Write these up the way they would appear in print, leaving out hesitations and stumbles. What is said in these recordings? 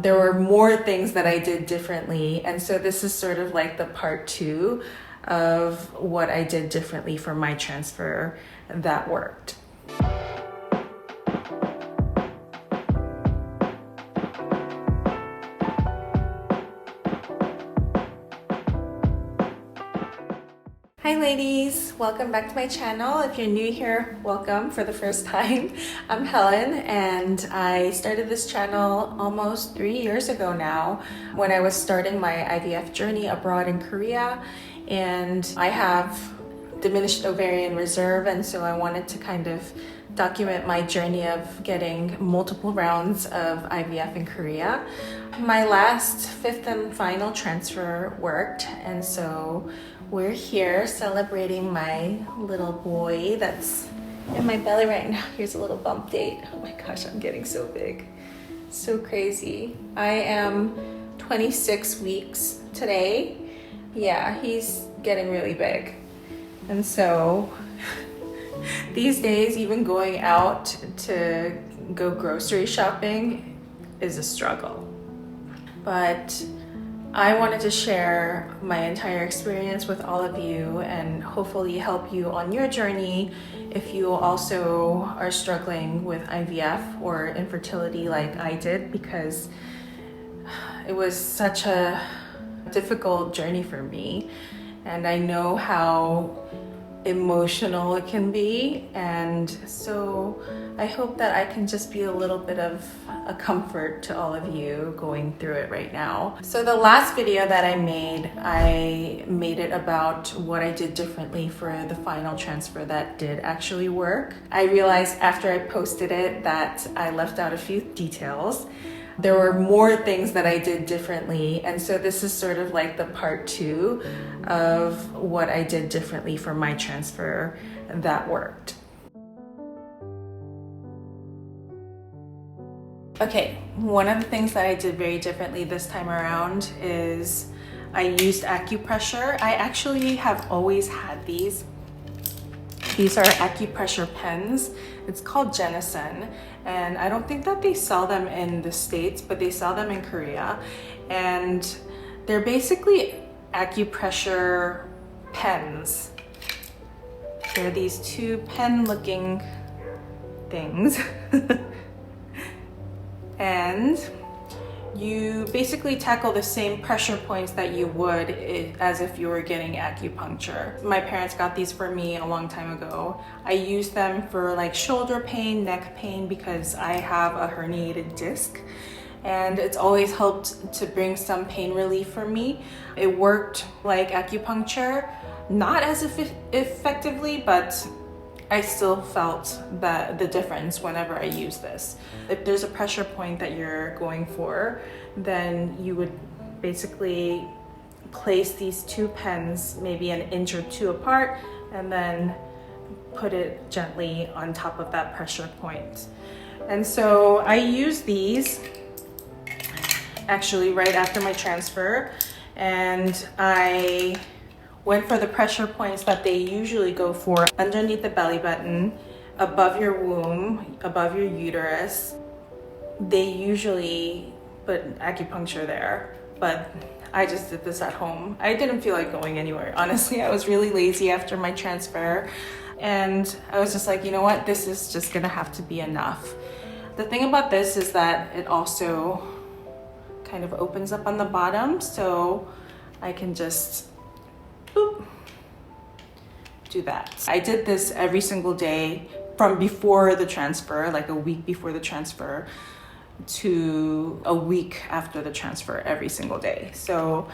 There were more things that I did differently, and so this is sort of like the part 2 of what I did differently for my transfer that worked. Hi ladies, welcome back to my channel. If you're new here, welcome for the first time. I'm Helen and I started this channel almost 3 years ago now when I was starting my IVF journey abroad in Korea, and I have diminished ovarian reserve, and so I wanted to kind of document my journey of getting multiple rounds of IVF in Korea. My last 5th and final transfer worked, and so we're here celebrating my little boy that's in my belly right now. Here's a little bump date. Oh my gosh, I'm getting so big. So crazy. I am 26 weeks today. Yeah, he's getting really big. And so these days, even going out to go grocery shopping is a struggle. But I wanted to share my entire experience with all of you and hopefully help you on your journey if you also are struggling with IVF or infertility like I did, because it was such a difficult journey for me, and I know how emotional it can be, and so I hope that I can just be a little bit of a comfort to all of you going through it right now. So the last video that I made it about what I did differently for the final transfer that did actually work. I realized after I posted it that I left out a few details. There were more things that I did differently, and so this is sort of like the part 2 of what I did differently for my transfer that worked. Okay, one of the things that I did very differently this time around is I used acupressure. I actually have always had these. These are acupressure pens. It's called Jenison, and I don't think that they sell them in the States, but they sell them in Korea. And they're basically acupressure pens. They're these 2 pen-looking things. And you basically tackle the same pressure points that you would as if you were getting acupuncture. My parents got these for me a long time ago. I use them for like shoulder pain, neck pain, because I have a herniated disc, and it's always helped to bring some pain relief for me. It worked like acupuncture, not as effectively, but I still felt the difference whenever I use this. If there's a pressure point that you're going for, then you would basically place these 2 pens maybe an inch or 2 apart, and then put it gently on top of that pressure point. And so I use these actually right after my transfer, and I went for the pressure points that they usually go for underneath the belly button, above your womb, above your uterus. They usually put acupuncture there, but I just did this at home. I didn't feel like going anywhere. Honestly, I was really lazy after my transfer, and I was just like, you know what? This is just gonna have to be enough. The thing about this is that it also kind of opens up on the bottom, so I can just boop, do that. I did this every single day from before the transfer, like a week before the transfer, to a week after the transfer every single day. So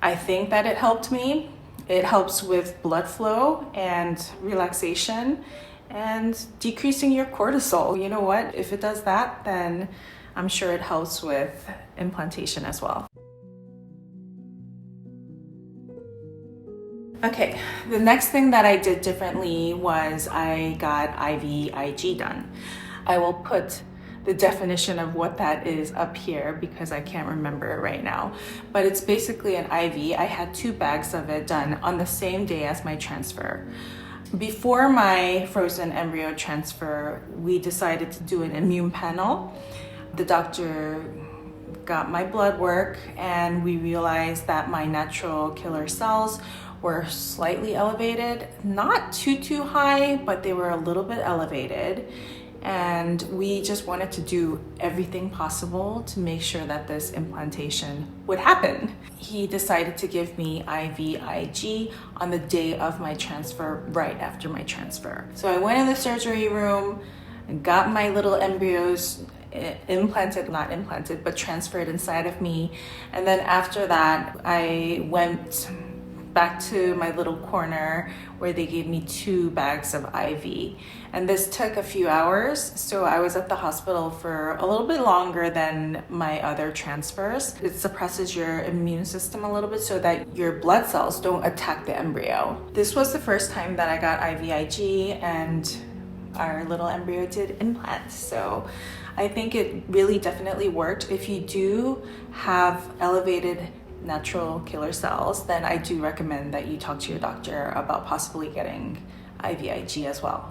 I think that it helped me. It helps with blood flow and relaxation and decreasing your cortisol. You know what? If it does that, then I'm sure it helps with implantation as well. Okay, the next thing that I did differently was I got IVIG done. I will put the definition of what that is up here because I can't remember it right now. But it's basically an IV. I had 2 bags of it done on the same day as my transfer. Before my frozen embryo transfer, we decided to do an immune panel. The doctor got my blood work and we realized that my natural killer cells were slightly elevated, not too high, but they were a little bit elevated. And we just wanted to do everything possible to make sure that this implantation would happen. He decided to give me IVIG on the day of my transfer, right after my transfer. So I went in the surgery room and got my little embryos implanted, not implanted, but transferred inside of me. And then after that, I went back to my little corner where they gave me 2 bags of IV. And this took a few hours, so I was at the hospital for a little bit longer than my other transfers. It suppresses your immune system a little bit so that your blood cells don't attack the embryo. This was the first time that I got IVIG, and our little embryo did implant. So I think it really definitely worked. If you do have elevated natural killer cells, then I do recommend that you talk to your doctor about possibly getting IVIG as well.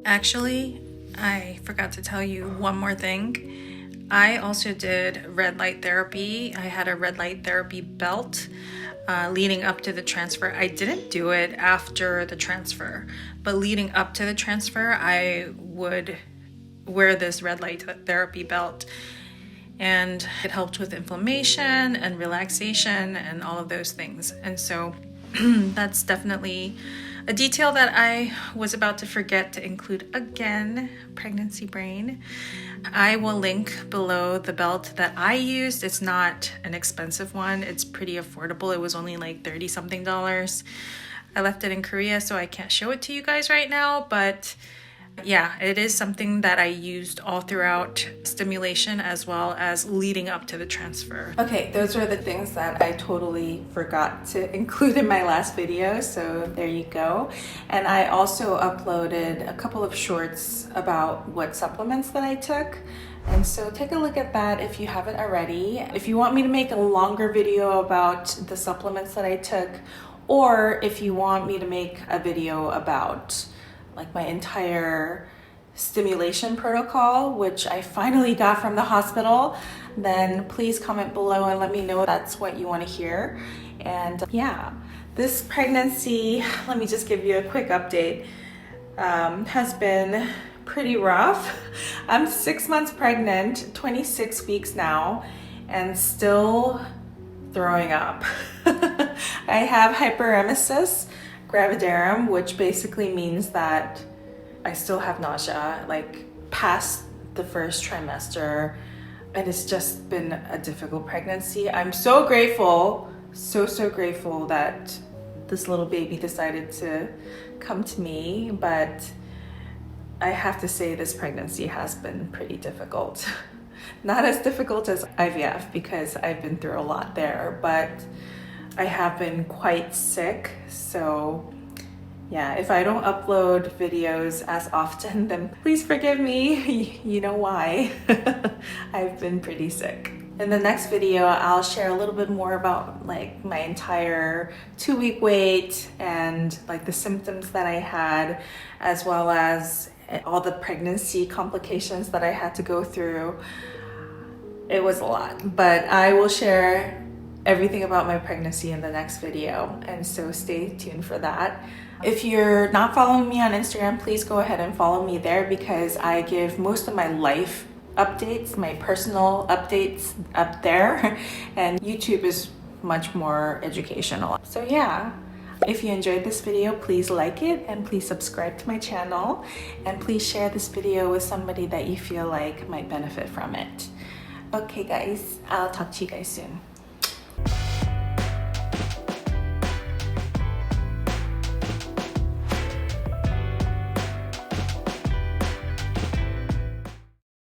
Actually, I forgot to tell you one more thing. I also did red light therapy. I had a red light therapy belt leading up to the transfer. I didn't do it after the transfer, but leading up to the transfer, I would wear this red light therapy belt, and it helped with inflammation and relaxation and all of those things. And so that's definitely a detail that I was about to forget to include again. Pregnancy brain. I will link below the belt that I used. It's not an expensive one. It's pretty affordable. It was only like $30 something. I left it in Korea, so I can't show it to you guys right now, but yeah, it is something that I used all throughout stimulation as well as leading up to the transfer. Okay, those are the things that I totally forgot to include in my last video, so there you go. And I also uploaded a couple of shorts about what supplements that I took. And so take a look at that if you haven't already. If you want me to make a longer video about the supplements that I took, or if you want me to make a video about like my entire stimulation protocol, which I finally got from the hospital, then please comment below and let me know if that's what you want to hear. And yeah, this pregnancy, let me just give you a quick update, has been pretty rough. I'm 6 months pregnant, 26 weeks now, and still throwing up. I have hyperemesis gravidarum, which basically means that I still have nausea, like past the first trimester, and it's just been a difficult pregnancy. I'm so grateful, so grateful that this little baby decided to come to me, but I have to say this pregnancy has been pretty difficult. Not as difficult as IVF because I've been through a lot there, but I have been quite sick, so yeah, if I don't upload videos as often, then please forgive me. You know why. I've been pretty sick. In the next video, I'll share a little bit more about like my entire 2-week wait and like the symptoms that I had, as well as all the pregnancy complications that I had to go through. It was a lot, but I will share everything about my pregnancy in the next video, and so stay tuned for that. If you're not following me on Instagram, please go ahead and follow me there because I give most of my life updates, my personal updates up there, and YouTube is much more educational. So yeah, if you enjoyed this video, please like it and please subscribe to my channel, and please share this video with somebody that you feel like might benefit from it. Okay guys, I'll talk to you guys soon.